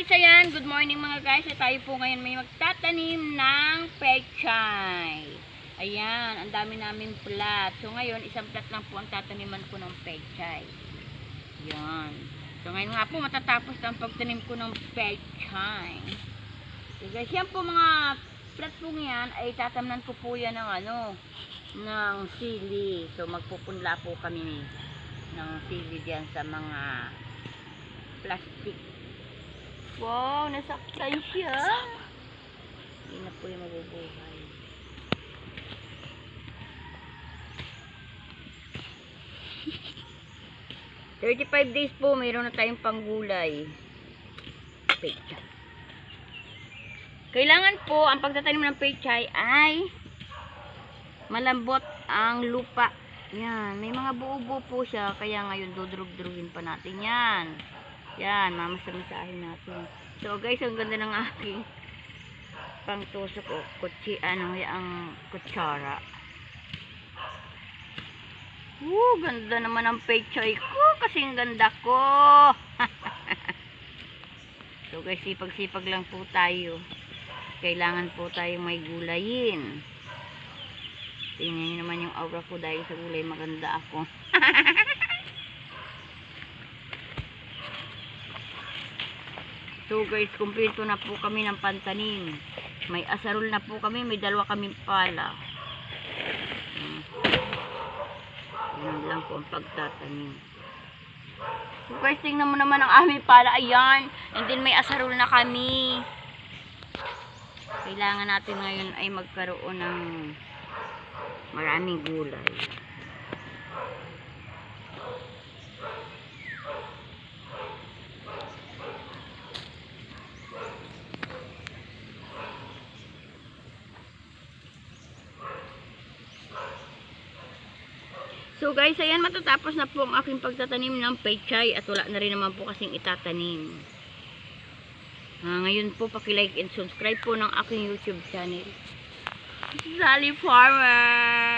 guys, ayan, good morning mga guys. Tayo po ngayon may magtatanim ng pechay. Ayan, ang dami namin plat. So ngayon, isang plat lang po ang tataniman ko ng pechay. Ayan. So ngayon nga po, matatapos ang pagtanim ko ng pechay. So guys, yan po mga plat po yan, ay tatamnan ko po yan ng ng sili. So magpupunla po kami ng sili diyan sa mga plastic. Wow, nasaktan siya. Hindi na po yung mabubuhay. "35 days po, mayroon na tayong panggulay." Pechay. Kailangan po, ang pagtatanim ng pechay ay malambot ang lupa. Yan, may mga buo-buo po siya, kaya ngayon dudurug-durugin pa natin yan. Yan, mamasa-masahin natin. So guys, ang ganda ng aking pangtusok o ang kutsara. Ganda naman ang pechay ko, kasi ang ganda ko. So guys, sipag-sipag lang po tayo. Kailangan po tayong may gulayin. Tingnan nyo naman yung aura ko dahil sa gulay, maganda ako. So guys, kumpleto na po kami ng pantanim. May asarol na po kami, may dalawa kaming pala. Yan lang po ang pagtatanim. So guys, tingnan mo naman ang aming pala. Ayan, and then may asarol na kami. Kailangan natin ngayon ay magkaroon ng maraming gulay. So guys, ayan, matatapos na po ang aking pagtatanim ng pechay at wala na rin naman po kasing itatanim. Ngayon po, paki-like and subscribe po ng aking YouTube channel, Sally Farmer.